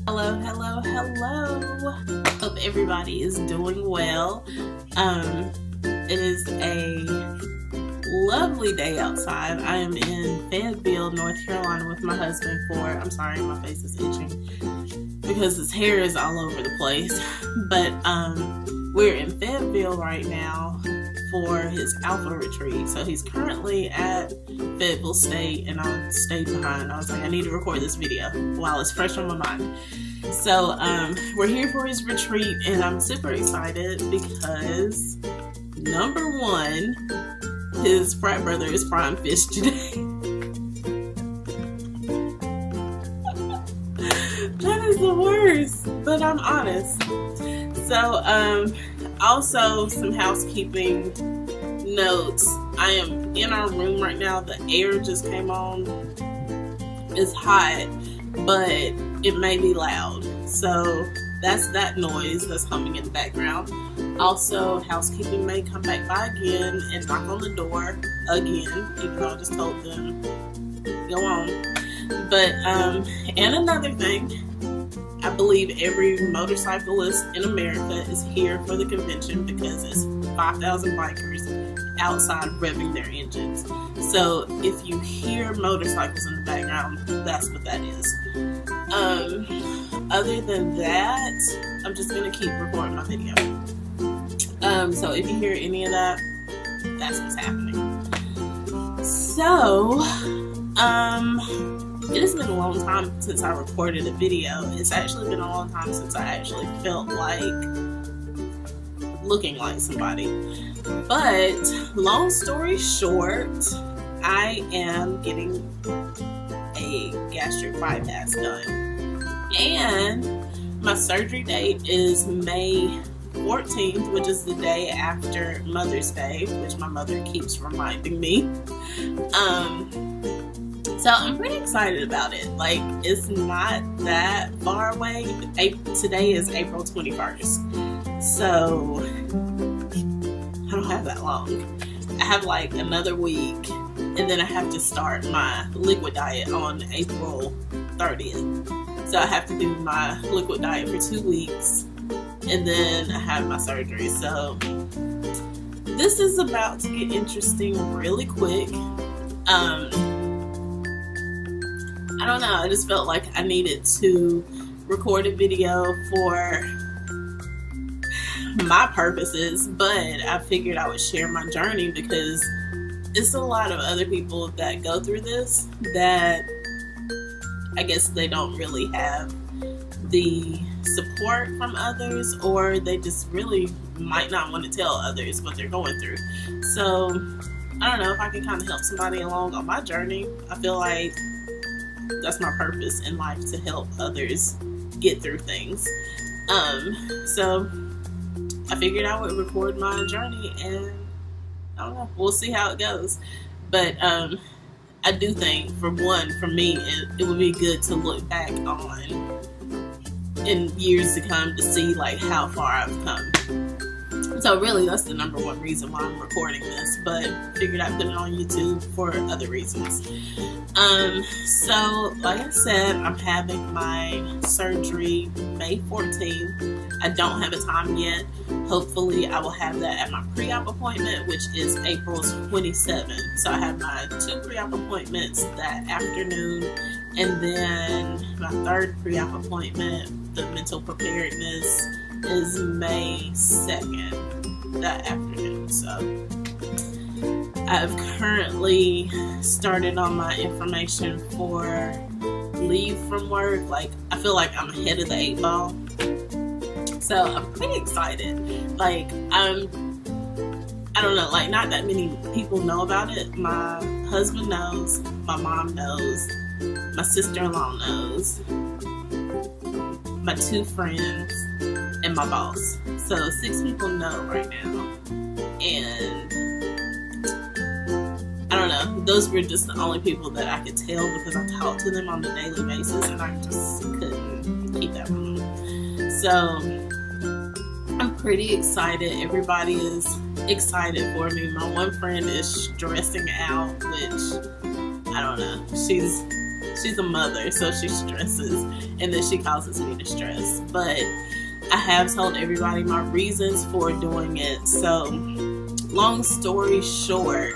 Hello, hello, hello. Hope everybody is doing well. It is a lovely day outside. I am in Fayetteville, North Carolina with my husband I'm sorry, my face is itching because his hair is all over the place. But we're in Fayetteville right now for his alpha retreat. So he's currently at Fayetteville State, and I stayed behind. I was like, I need to record this video while it's fresh on my mind. So we're here for his retreat, and I'm super excited because number one, his frat brother is frying fish today. That is the worst, but I'm honest. So also some housekeeping notes. I am in our room right now. The air just came on. It's hot, but it may be loud. So that's that noise that's humming in the background. Also, housekeeping may come back by again and knock on the door again, even though I just told them, go on. But, and another thing, I believe every motorcyclist in America is here for the convention because it's 5,000 bikers outside revving their engines. So if you hear motorcycles in the background, that's what that is. Other than that, I'm just going to keep recording my video. So if you hear any of that, that's what's happening. So, it has been a long time since I recorded a video. It's actually been a long time since I actually felt like looking like somebody. But long story short, I am getting a gastric bypass done. And my surgery date is May 14th, which is the day after Mother's Day, which my mother keeps reminding me. So I'm pretty excited about it. Like, it's not that far away. Today is April 21st. So I don't have that long. I have like another week, and then I have to start my liquid diet on April 30th. So I have to do my liquid diet for 2 weeks, and then I have my surgery. So this is about to get interesting really quick. I don't know, I just felt like I needed to record a video for my purposes, but I figured I would share my journey because it's a lot of other people that go through this that I guess they don't really have the support from others, or they just really might not want to tell others what they're going through. So I don't know if I can kind of help somebody along on my journey. I feel like that's my purpose in life, to help others get through things. So I figured I would record my journey, and I don't know, we'll see how it goes. But I do think, for me, it would be good to look back on in years to come to see like how far I've come. So really, that's the number one reason why I'm recording this, but figured I'd put it on YouTube for other reasons. So like I said, I'm having my surgery May 14th. I don't have a time yet. Hopefully I will have that at my pre-op appointment, which is April 27th. So I have my 2 pre-op appointments that afternoon, and then my 3rd pre-op appointment, the mental preparedness, is May 2nd, that afternoon. So I've currently started on my information for leave from work. Like, I feel like I'm ahead of the 8 ball. So I'm pretty excited. Like, I don't know, like, not that many people know about it. My husband knows, my mom knows, my sister-in-law knows, my 2 friends, and my boss. So 6 people know right now. And I don't know, those were just the only people that I could tell because I talked to them on a daily basis, and I just couldn't keep that from them. So I'm pretty excited. Everybody is excited for me. My one friend is stressing out, which I don't know. She's she's a mother, so she stresses, and then she causes me to stress. But I have told everybody my reasons for doing it. So, long story short,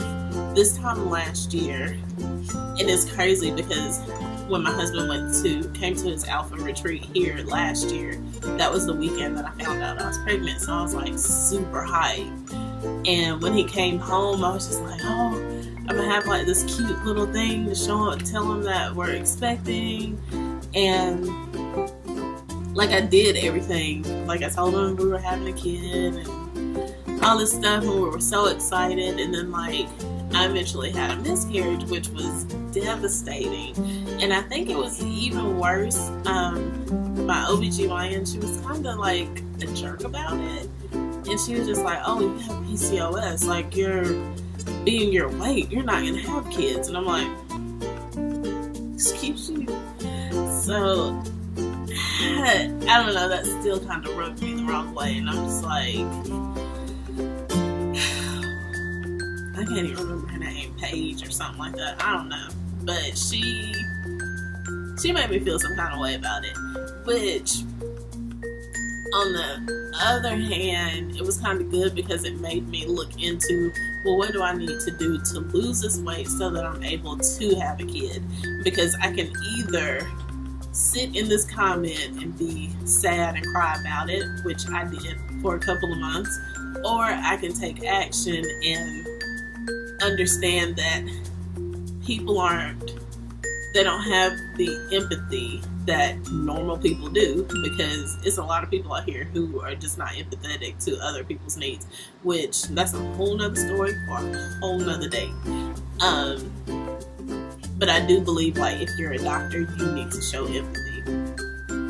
this time last year, and it's crazy because when my husband came to his alpha retreat here last year, that was the weekend that I found out I was pregnant. So I was like super hyped. And when he came home, I was just like, oh, I'm gonna have like this cute little thing to show him, tell him that we're expecting. And like I did everything. Like I told him we were having a kid and all this stuff, and we were so excited. And then like I eventually had a miscarriage, which was devastating. And I think it was even worse. My OBGYN, she was kind of like a jerk about it. And she was just like, oh, you have PCOS. Like, you're being your weight. You're not going to have kids. And I'm like, excuse you? So, I don't know. That still kind of rubbed me the wrong way. And I'm just like, I can't even remember her name, Paige or something like that. I don't know. But she made me feel some kind of way about it. Which, on the other hand, it was kind of good because it made me look into, well, what do I need to do to lose this weight so that I'm able to have a kid? Because I can either sit in this comment and be sad and cry about it, which I did for a couple of months, or I can take action and understand that people they don't have the empathy that normal people do, because it's a lot of people out here who are just not empathetic to other people's needs, which that's a whole nother story for a whole nother day. But I do believe, like, if you're a doctor, you need to show empathy.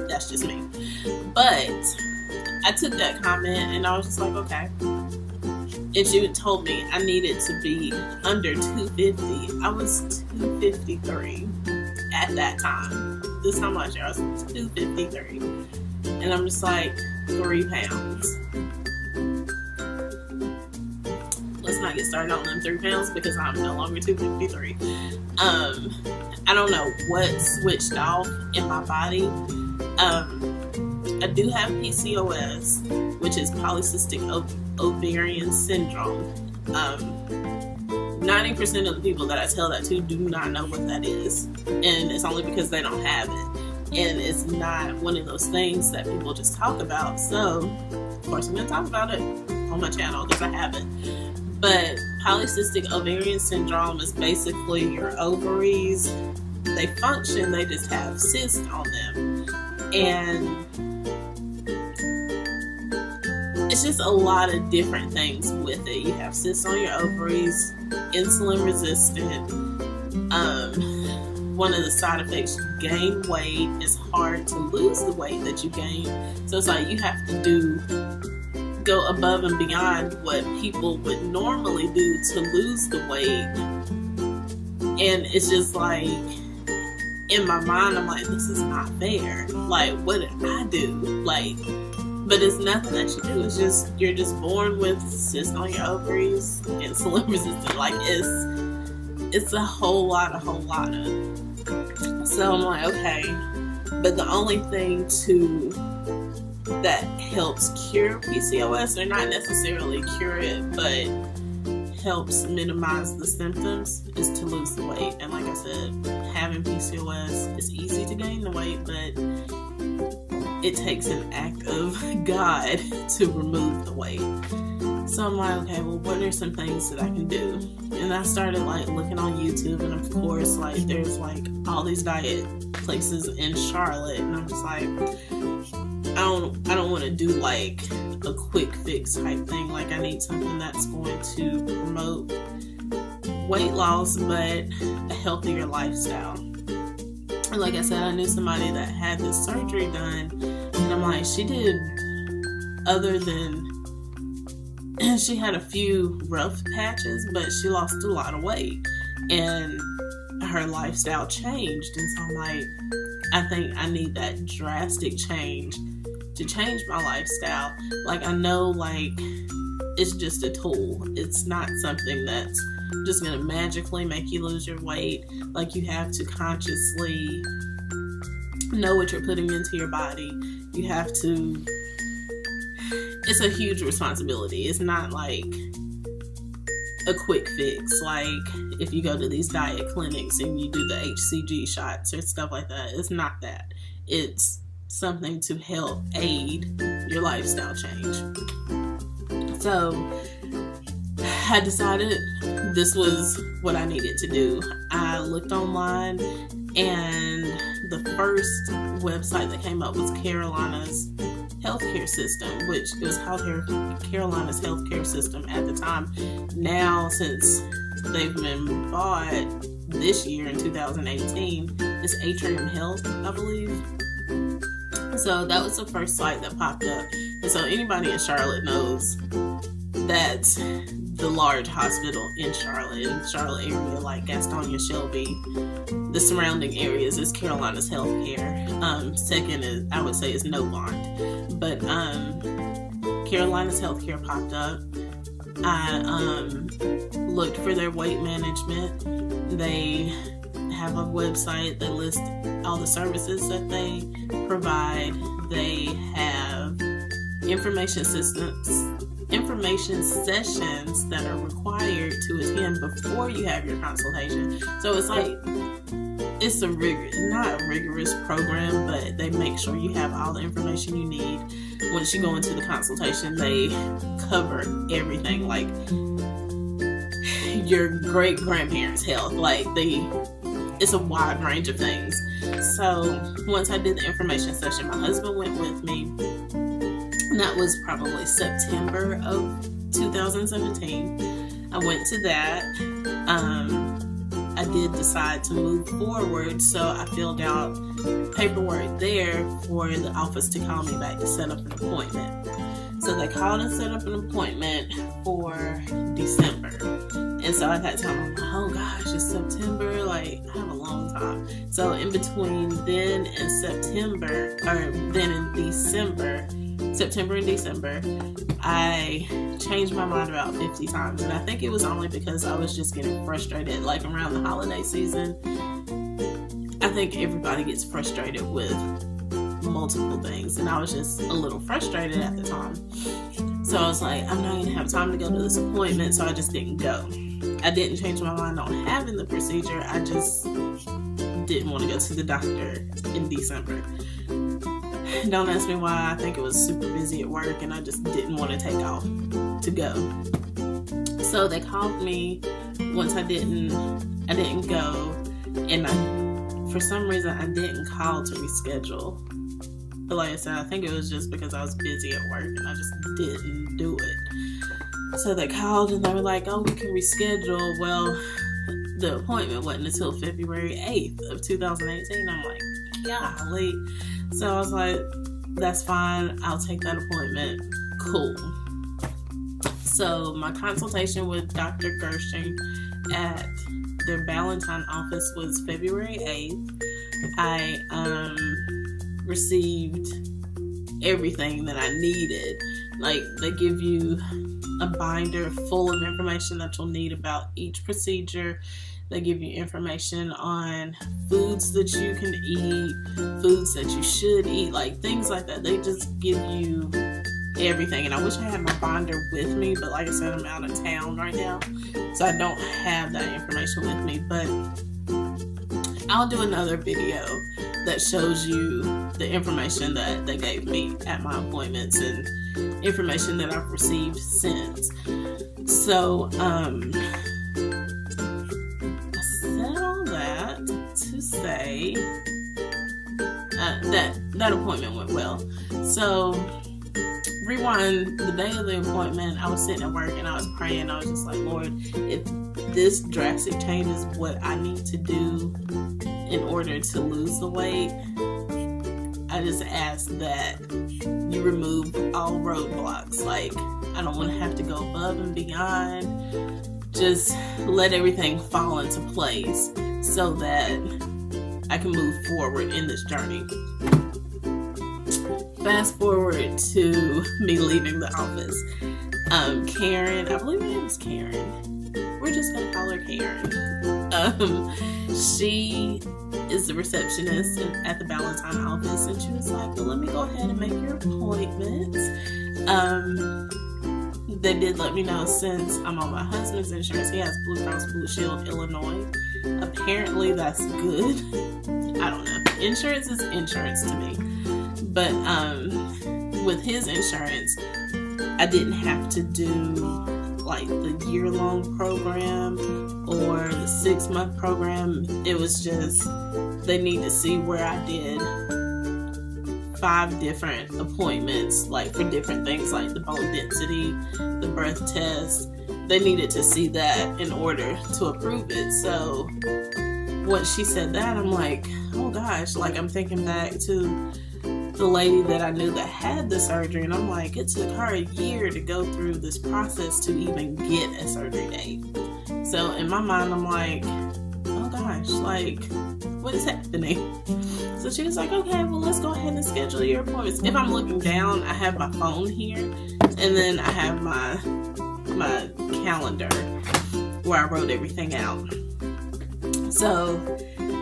That's just me. But I took that comment and I was just like, okay. And she told me I needed to be under 250. I was 253 at that time. This time last year, I was 253. And I'm just like, 3 pounds. Let's not get started on them 3 pounds because I'm no longer 253. I don't know what switched off in my body. I do have PCOS, which is polycystic ovarian syndrome. 90% of the people that I tell that to do not know what that is, and it's only because they don't have it. And it's not one of those things that people just talk about. So, of course, I'm going to talk about it on my channel because I have it. But polycystic ovarian syndrome is basically your ovaries. They function, they just have cysts on them. And it's just a lot of different things with it. You have cysts on your ovaries, insulin resistant. One of the side effects, you gain weight. It's hard to lose the weight that you gain. So it's like you have to go above and beyond what people would normally do to lose the weight. And it's just like, in my mind, I'm like, this is not fair. Like, what did I do? Like, but it's nothing that you do. It's just, you're just born with cysts on your ovaries, insulin resistant. Like, it's a whole lot of. So I'm like, okay. But the only thing that helps cure PCOS, or not necessarily cure it, but helps minimize the symptoms, is to lose the weight. And like I said, having PCOS, it's easy to gain the weight, but it takes an act of God to remove the weight. So I'm like, okay, well, what are some things that I can do? And I started like looking on YouTube, and of course, like there's like all these diet places in Charlotte, and I'm just like, I don't want to do like a quick fix type thing. Like, I need something that's going to promote weight loss, but a healthier lifestyle. And like I said, I knew somebody that had this surgery done, and I'm like, she had a few rough patches, but she lost a lot of weight, and her lifestyle changed. And so I'm like, I think I need that drastic change to change my lifestyle. Like, I know, like, it's just a tool. It's not something that's just going to magically make you lose your weight. Like, you have to consciously know what you're putting into your body. You have to, it's a huge responsibility. It's not like a quick fix. Like, if you go to these diet clinics and you do the HCG shots or stuff like that, it's not that. It's something to help aid your lifestyle change. So I decided this was what I needed to do. I looked online, and the first website that came up was Carolina's healthcare system, which it was called Carolina's healthcare system at the time. Now, since they've been bought this year in 2018, it's Atrium Health, I believe. So that was the first site that popped up. And so anybody in Charlotte knows that's the large hospital in Charlotte area, like Gastonia, Shelby. The surrounding areas is Carolina's Healthcare. Second is, I would say, is Novant. But Carolina's Healthcare popped up. I looked for their weight management. They have a website that lists all the services that they provide. They have information sessions that are required to attend before you have your consultation. So it's like, it's not a rigorous program, but they make sure you have all the information you need. Once you go into the consultation, they cover everything, like your great grandparents' health. Like, it's a wide range of things. So once I did the information session, my husband went with me. And that was probably September of 2017. I went to that. I did decide to move forward, so I filled out paperwork there for the office to call me back to set up an appointment. So they called and set up an appointment for December. And so at that time, I'm like, oh gosh, it's September. Like, I have a long time. So in between then and September and December, I changed my mind about 50 times. And I think it was only because I was just getting frustrated. Like, around the holiday season, I think everybody gets frustrated with multiple things. And I was just a little frustrated at the time. So I was like, I'm not going to have time to go to this appointment. So I just didn't go. I didn't change my mind on having the procedure. I just didn't want to go to the doctor in December. Don't ask me why. I think it was super busy at work and I just didn't want to take off to go. So they called me once I didn't go, and for some reason I didn't call to reschedule. But like I said, I think it was just because I was busy at work and I just didn't do it. So they called and they were like, oh, we can reschedule. Well, the appointment wasn't until February 8th of 2018. I'm like, golly. So I was like, that's fine. I'll take that appointment. Cool. So my consultation with Dr. Gastric at their Ballantyne office was February 8th. I received everything that I needed. Like, they give you a binder full of information that you'll need about each procedure. They give you information on foods that you can eat, foods that you should eat, like things like that. They just give you everything. And I wish I had my binder with me, but like I said, I'm out of town right now, so I don't have that information with me. But I'll do another video that shows you the information that they gave me at my appointments and information that I've received since. So, to say that appointment went well. So rewind the day of the appointment, I was sitting at work and I was praying. I was just like, Lord, if this drastic change is what I need to do in order to lose the weight, I just ask that you remove all roadblocks. Like, I don't want to have to go above and beyond. Just let everything fall into place so that I can move forward in this journey. Fast forward to me leaving the office. Karen, I believe her name is Karen. we're just gonna call her Karen. She is the receptionist at the Valentine office, and she was like, well, let me go ahead and make your appointments. They did let me know, since I'm on my husband's insurance, he has Blue Cross Blue Shield Illinois. Apparently that's good. I don't know. Insurance is insurance to me. But with his insurance, I didn't have to do like the year-long program or the 6-month program. It was just, they need to see where I did 5 different appointments, like for different things like the bone density, the breath test. They needed to see that in order to approve it. So once she said that, I'm like, oh gosh, like I'm thinking back to the lady that I knew that had the surgery, and I'm like, it took her a year to go through this process to even get a surgery date. So in my mind, I'm like, oh gosh, like what is happening? So she was like, okay, well, let's go ahead and schedule your appointments. If I'm looking down, I have my phone here, and then I have my calendar where I wrote everything out. So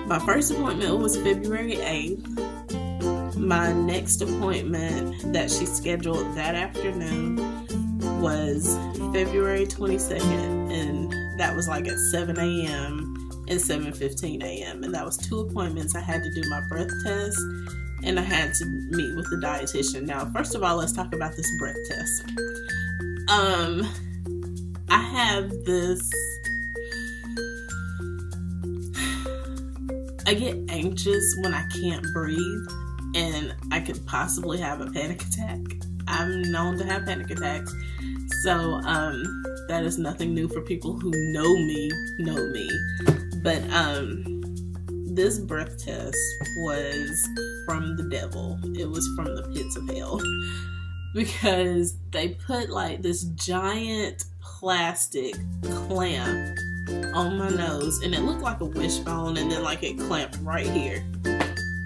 my first appointment was February 8th. My next appointment that she scheduled that afternoon was February 22nd, and that was like at 7 a.m. and 7:15 a.m. And that was 2 appointments. I had to do my breath test, and I had to meet with the dietitian. Now, first of all, let's talk about this breath test. I have this, I get anxious when I can't breathe, and I could possibly have a panic attack. I'm known to have panic attacks, so that is nothing new for people who know me. But this breath test was from the devil. It was from the pits of hell, because they put like this giant plastic clamp on my nose, and it looked like a wishbone, and then like it clamped right here.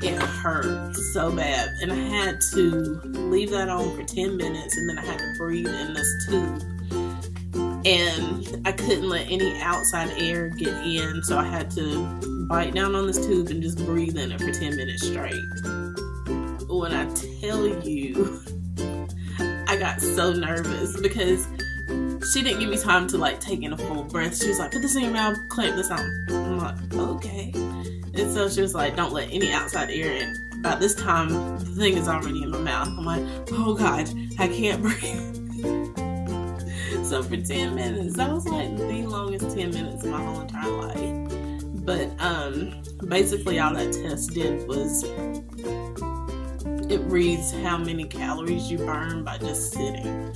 It hurt so bad, and I had to leave that on for 10 minutes, and then I had to breathe in this tube, and I couldn't let any outside air get in, so I had to bite down on this tube and just breathe in it for 10 minutes straight. When I tell you, I got so nervous because she didn't give me time to like take in a full breath. She was like, put this in your mouth, clamp this on. I'm like, okay. And so she was like, don't let any outside air in. About this time, the thing is already in my mouth. I'm like, oh God, I can't breathe. So for 10 minutes, that was like the longest 10 minutes of my whole entire life. But basically all that test did was, it reads how many calories you burn by just sitting.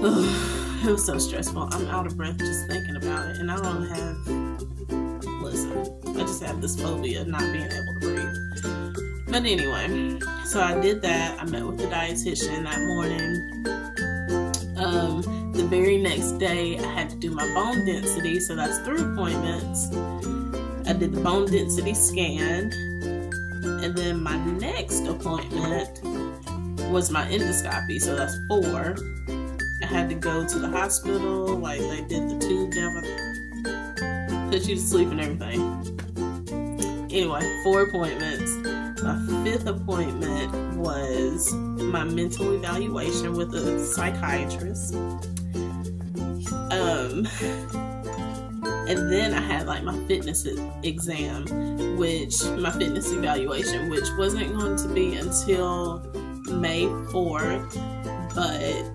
It was so stressful. I'm out of breath just thinking about it. And I don't have, I just have this phobia of not being able to breathe. But anyway, so I did that. I met with the dietitian that morning. The very next day, I had to do my bone density. So that's 3 appointments. I did the bone density scan. And then my next appointment was my endoscopy. So that's 4. I had to go to the hospital, like they did the tube down, put you to sleep and everything. Anyway, 4 appointments. My 5th appointment was my mental evaluation with a psychiatrist. And then I had like my fitness exam, my fitness evaluation, which wasn't going to be until May 4th, but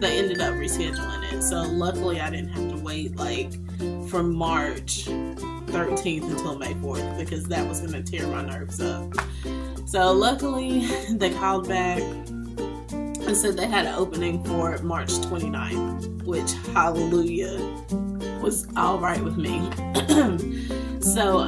they ended up rescheduling it. So luckily I didn't have to wait like from March 13th until May 4th, because that was going to tear my nerves up. So luckily they called back and said they had an opening for March 29th, which, hallelujah, was all right with me. So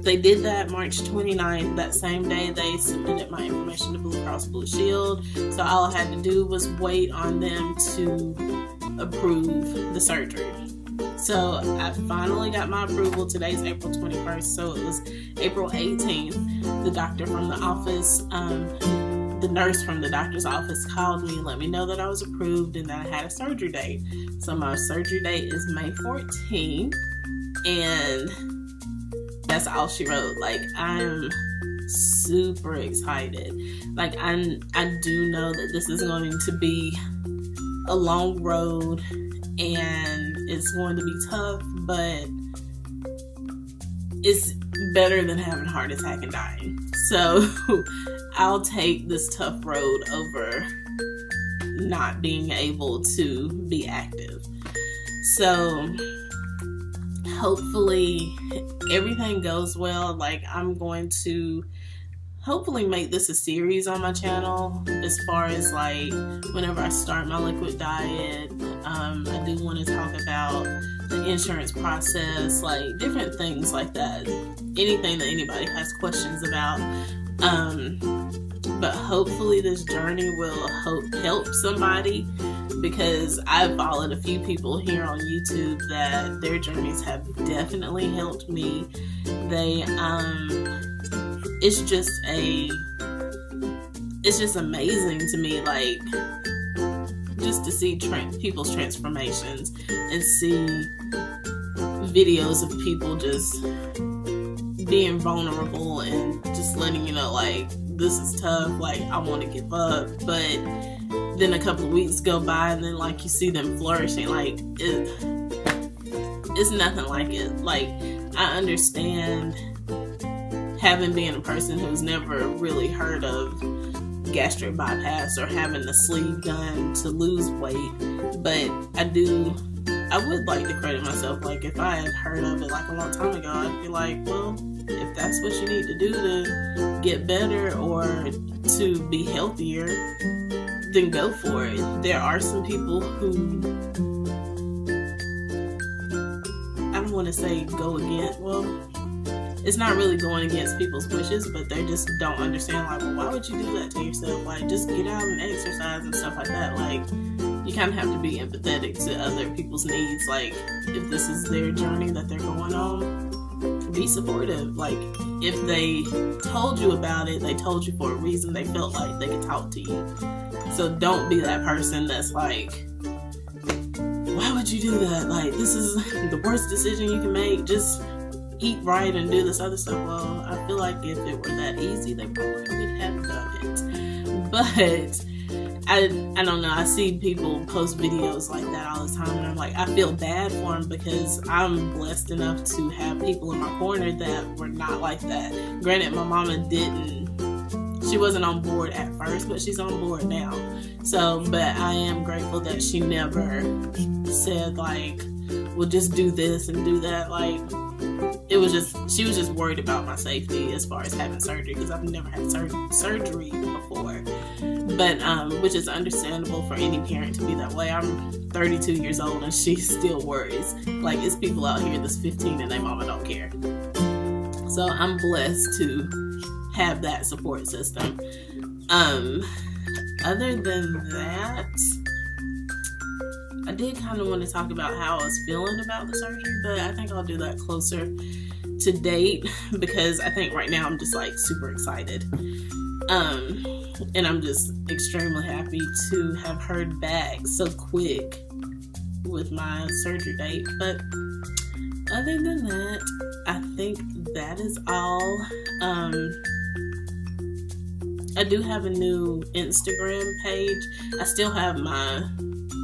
they did that March 29th. That same day they submitted my information to Blue Cross Blue Shield. So all I had to do was wait on them to approve the surgery. So I finally got my approval. Today's April 21st, so it was April 18th. The doctor from the office the nurse from the doctor's office called me and let me know that I was approved and that I had a surgery date. So my surgery date is May 14th, and that's all she wrote. Like, I'm super excited. Like, I do know that this is going to be a long road and it's going to be tough, but it's better than having a heart attack and dying. So I'll take this tough road over not being able to be active. So hopefully everything goes well. Like, I'm going to hopefully make this a series on my channel as far as like whenever I start my liquid diet. I do want to talk about the insurance process, like different things like that, anything that anybody has questions about. But hopefully this journey will help somebody, because I've followed a few people here on YouTube that their journeys have definitely helped me. They it's just amazing to me, like, just to see people's transformations and see videos of people just being vulnerable and just letting you know, like, this is tough, like, I want to give up, but then a couple of weeks go by and then, like, you see them flourishing. Like, it's nothing like it. Like, I understand, having been a person who's never really heard of gastric bypass or having the sleeve done to lose weight, but I would like to credit myself. Like, if I had heard of it like a long time ago, I'd be like, well, if that's what you need to do to get better or to be healthier, then go for it. There are some people who, I don't want to say go against, well, it's not really going against people's wishes, but they just don't understand, like, well, why would you do that to yourself? Like, just get out and exercise and stuff like that. Like, you kind of have to be empathetic to other people's needs. Like, if this is their journey that they're going on, be supportive. Like, if they told you about it, they told you for a reason. They felt like they could talk to you. So don't be that person that's like, why would you do that? Like, this is the worst decision you can make. Just eat right and do this other stuff. Well, I feel like if it were that easy, they probably would have done it. But I don't know. I see people post videos like that all the time, and I'm like, I feel bad for them, because I'm blessed enough to have people in my corner that were not like that. Granted, my mama she wasn't on board at first, but she's on board now. So, but I am grateful that she never said, like, well, just do this and do that. Like, she was just worried about my safety as far as having surgery, because I've never had surgery before. But which is understandable for any parent to be that way. I'm 32 years old and she still worries. Like, it's people out here that's 15 and their mama don't care. So I'm blessed to have that support system. Other than that, I did kind of want to talk about how I was feeling about the surgery, but I think I'll do that closer to date, because I think right now I'm just like super excited. And I'm just extremely happy to have heard back so quick with my surgery date. But other than that, I think that is all. I do have a new Instagram page. I still have my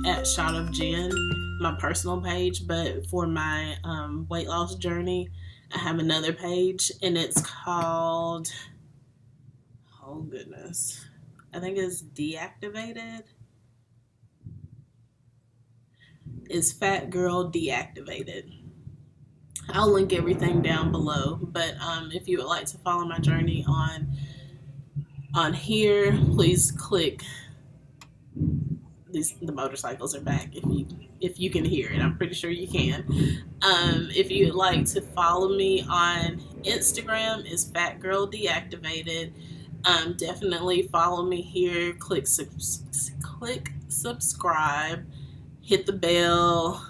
@ShotOfGen, my personal page, but for my weight loss journey, I have another page, and it's called, oh goodness, I think it's Deactivated. It's Fat Girl Deactivated. I'll link everything down below, but if you would like to follow my journey on here, please click. The motorcycles are back. If you can hear it, I'm pretty sure you can. If you'd like to follow me on Instagram, it's Fat Girl Deactivated. Definitely follow me here. Click subscribe, hit the bell.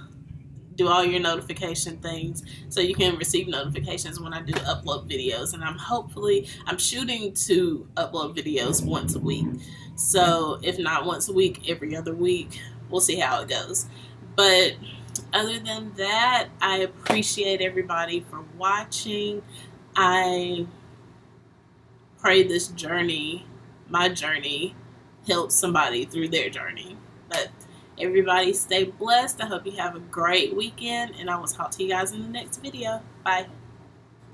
do all your notification things so you can receive notifications when I do upload videos. And I'm shooting to upload videos once a week. So if not once a week, every other week. We'll see how it goes. But other than that, I appreciate everybody for watching. I pray this journey, my journey, helps somebody through their journey. But everybody stay blessed. I hope you have a great weekend, and I will talk to you guys in the next video. Bye.